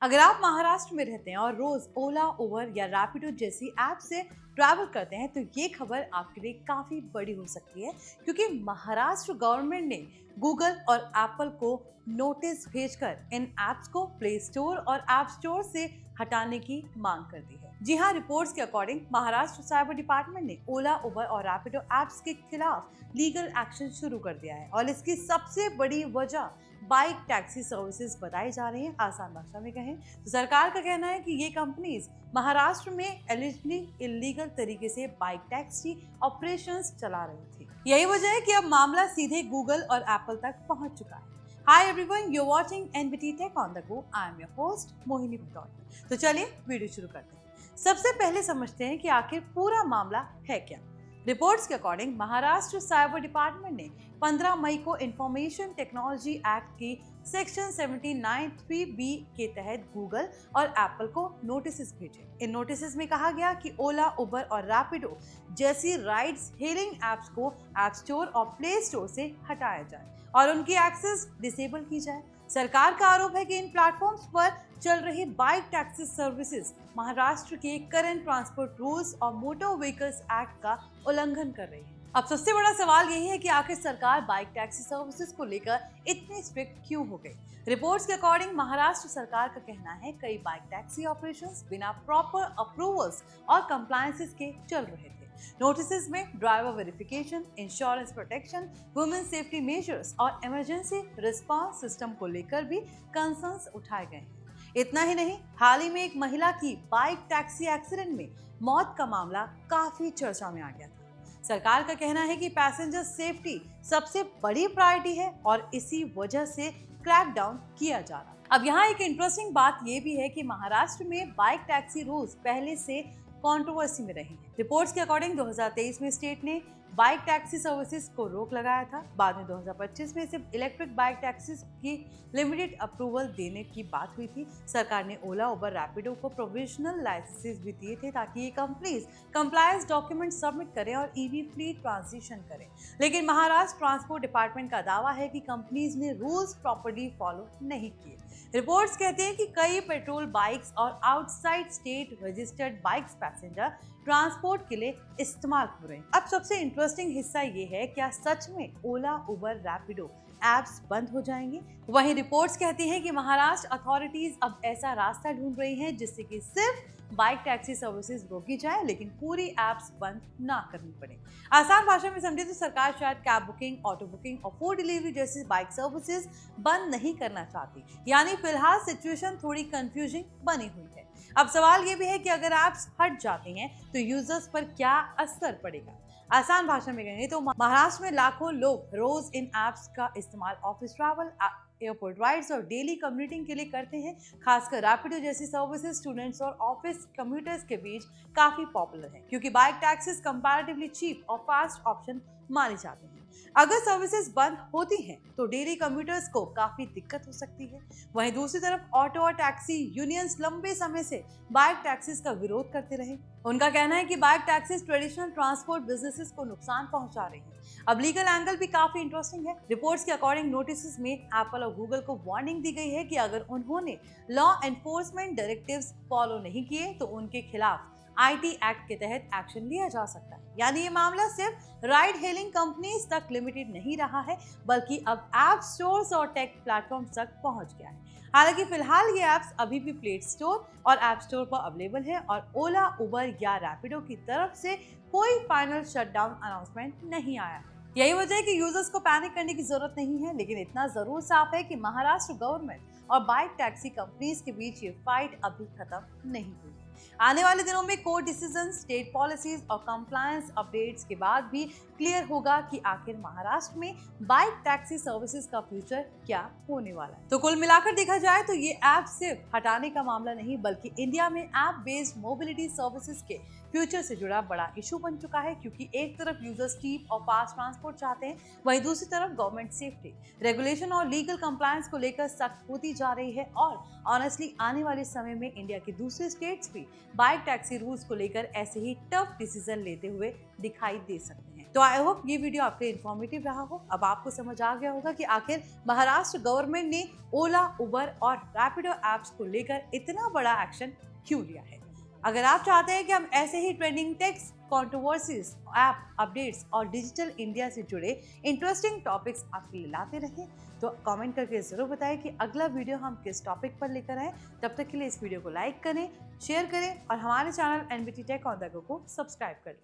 अगर आप महाराष्ट्र में रहते हैं और रोज ओला, उबर या रैपिडो जैसी ऐप से ट्रैवल करते हैं तो ये खबर आपके लिए काफी बड़ी हो सकती है, क्योंकि महाराष्ट्र गवर्नमेंट ने गूगल और एप्पल को नोटिस भेजकर इन एप्स को प्ले स्टोर और ऐप स्टोर से हटाने की मांग कर दी है। जी हाँ, रिपोर्ट्स के अकॉर्डिंग महाराष्ट्र साइबर डिपार्टमेंट ने ओला, उबर और रैपिडो ऐप्स के खिलाफ लीगल एक्शन शुरू कर दिया है और इसकी सबसे बड़ी वजह बाइक टैक्सी सर्विसेज बताई जा रही है। आसान भाषा में कहें तो सरकार का कहना है कि ये कंपनीज महाराष्ट्र में एलिजिबली इलीगल तरीके से बाइक टैक्सी ऑपरेशंस चला रही थी। यही वजह है कि अब मामला सीधे गूगल और एप्पल तक पहुंच चुका है। Hi everyone, you're watching NBT Tech on the Go. I am your host Mohini भटौर। तो चलिए वीडियो शुरू करते हैं। सबसे पहले समझते हैं कि आखिर पूरा मामला है क्या। रिपोर्ट्स के अकॉर्डिंग महाराष्ट्र साइबर डिपार्टमेंट ने 15 मई को इंफॉर्मेशन टेक्नोलॉजी एक्ट की सेक्शन 79(3)(b के तहत गूगल और एप्पल को नोटिस भेजे। इन नोटिस में कहा गया कि ओला, उबर और रैपिडो जैसी राइड्स हेलिंग एप्स को ऐप स्टोर और प्ले स्टोर से हटाया जाए और उनकी एक्सेस डिसेबल की जाए। सरकार का आरोप है कि इन प्लेटफॉर्म्स पर चल रही बाइक टैक्सी सर्विसेज महाराष्ट्र के करंट ट्रांसपोर्ट रूल्स और मोटर व्हीकल्स एक्ट का उल्लंघन कर रही है। अब सबसे बड़ा सवाल यही है कि आखिर सरकार बाइक टैक्सी सर्विसेज को लेकर इतनी स्ट्रिक्ट क्यों हो गई। रिपोर्ट्स के अकॉर्डिंग महाराष्ट्र सरकार का कहना है कई बाइक टैक्सी ऑपरेशंस बिना प्रॉपर अप्रूवल्स और कंप्लायंसेस के चल रहे थे। नोटिस में driver verification, insurance protection, women safety measures और इमरजेंसी रिस्पांस सिस्टम को लेकर भी कंसर्न्स उठाए गए हैं। इतना ही नहीं, हाल ही में एक महिला की बाइक टैक्सी एक्सीडेंट में मौत का मामला काफी चर्चा में आ गया था। सरकार का कहना है कि पैसेंजर सेफ्टी सबसे बड़ी प्रायोरिटी है और इसी वजह से क्रैकडाउन किया जा रहा है। अब यहाँ एक इंटरेस्टिंग बात यह भी है कि महाराष्ट्र में बाइक टैक्सी रूल्स पहले से कंट्रोवर्सी में रही है। रिपोर्ट्स के अकॉर्डिंग 2023 में स्टेट ने बाइक टैक्सी सर्विसेज को रोक लगाया था। बाद में 2025 में सिर्फ इलेक्ट्रिक बाइक टैक्सीज की लिमिटेड अप्रूवल देने की बात हुई थी। सरकार ने ओला, उबर, रैपिडो को प्रोविजनल लाइसेंसेज भी दिए थे ताकि ये कंपनीज कंप्लायंस डॉक्यूमेंट सबमिट करें और ईवी फ्लीट ट्रांजिशन करें। लेकिन महाराष्ट्र ट्रांसपोर्ट डिपार्टमेंट का दावा है कि कंपनीज ने रूल्स प्रॉपर्ली फॉलो नहीं किए। रिपोर्ट्स कहते हैं कि कई पेट्रोल बाइक्स और outside state registered bikes passenger transport के लिए इस्तेमाल हो रहे हैं। अब सबसे इंटरेस्टिंग हिस्सा ये है, क्या सच में ओला, उबर, रैपिडो ऐप्स बंद हो जाएंगे? वहीं रिपोर्ट्स कहती हैं कि महाराष्ट्र अथॉरिटीज अब ऐसा रास्ता ढूंढ रही हैं जिससे कि सिर्फ बाइक टैक्सी सर्विसेज रोकी जाए लेकिन पूरी ऐप्स बंद ना करनी पड़े। आसान भाषा में समझे तो सरकार शायद कैब बुकिंग, ऑटो बुकिंग और फूड डिलीवरी जैसी बाइक सर्विसेज बंद नहीं करना चाहती। यानी फिलहाल सिचुएशन थोड़ी कंफ्यूजिंग बनी हुई है। अब सवाल ये भी है कि अगर ऐप्स हट जाती हैं तो यूजर्स पर क्या असर पड़ेगा। आसान भाषा में कहें तो महाराष्ट्र में लाखों लोग रोज इन ऐप्स का इस्तेमाल ऑफिस ट्रैवल, एयरपोर्ट राइड्स और डेली कम्यूटिंग के लिए करते हैं। खासकर रैपिडो जैसी सर्विसेज स्टूडेंट्स और ऑफिस कम्यूटर्स के बीच काफी पॉपुलर है, क्योंकि बाइक टैक्सीज कंपैरेटिवली चीप और फास्ट ऑप्शन माने जाते हैं। अगर सर्विसेज बंद होती हैं तो डेली कम्यूटर्स को काफी दिक्कत हो सकती है। वहीं दूसरी तरफ ऑटो और टैक्सी यूनियंस लंबे समय से बाइक टैक्सीज का विरोध करते रहे। उनका कहना है कि bike taxis traditional transport businesses को नुकसान पहुंचा रही है। अब लीगल एंगल भी काफी इंटरेस्टिंग है। रिपोर्ट्स के अकॉर्डिंग नोटिस में एप्पल और गूगल को वार्निंग दी गई है कि अगर उन्होंने लॉ एनफोर्समेंट डायरेक्टिव्स फॉलो नहीं किए तो उनके खिलाफ आईटी एक्ट के तहत एक्शन लिया जा सकता है। यानी ये मामला सिर्फ राइड हेलिंग कंपनीज तक लिमिटेड नहीं रहा है, बल्कि अब ऐप स्टोर्स और टेक प्लेटफॉर्म्स तक पहुंच गया है। हालांकि फिलहाल ये ऐप्स अभी भी प्ले स्टोर और ऐप स्टोर पर अवेलेबल है और ओला, उबर या रैपिडो की तरफ से कोई फाइनल शटडाउन अनाउंसमेंट नहीं आया है। यही वजह है कि यूजर्स को पैनिक करने की जरूरत नहीं है, लेकिन इतना जरूर साफ है कि महाराष्ट्र गवर्नमेंट और बाइक टैक्सी कंपनीज के बीच ये फाइट अभी खत्म नहीं हुई। आने वाले दिनों में कोर्ट डिसीजन, स्टेट पॉलिसीज और कंप्लायंस अपडेट्स के बाद भी क्लियर होगा कि आखिर महाराष्ट्र में बाइक टैक्सी सर्विसेज का फ्यूचर क्या होने वाला है। तो कुल मिलाकर देखा जाए तो ये ऐप सिर्फ हटाने का मामला नहीं, बल्कि इंडिया में ऐप बेस्ड मोबिलिटी सर्विसेज के फ्यूचर से जुड़ा बड़ा इशू बन चुका है, क्योंकि एक तरफ यूजर्स चीप और फास्ट ट्रांसपोर्ट चाहते हैं, वहीं दूसरी तरफ गवर्नमेंट सेफ्टी, रेगुलेशन और लीगल कंप्लायंस को लेकर सख्त होती जा रही है। और ऑनेस्टली आने वाले समय में इंडिया के दूसरे स्टेट्स भी बाइक टैक्सी रूल्स को लेकर ऐसे ही टफ डिसीजन लेते हुए दिखाई दे सकते हैं। तो आई होप ये वीडियो आपके इन्फॉर्मेटिव रहा हो। अब आपको समझ आ गया होगा कि आखिर महाराष्ट्र गवर्नमेंट ने ओला, उबर और रैपिडो ऐप्स को लेकर इतना बड़ा एक्शन क्यों लिया है। अगर आप चाहते हैं कि हम ऐसे ही trending techs, controversies, app updates और डिजिटल इंडिया से जुड़े इंटरेस्टिंग टॉपिक्स आपके लिए लाते रहें, तो कमेंट करके जरूर बताएं कि अगला वीडियो हम किस टॉपिक पर लेकर आए। तब तक के लिए इस वीडियो को लाइक करें, शेयर करें और हमारे channel NBT tech on the go को सब्सक्राइब करें।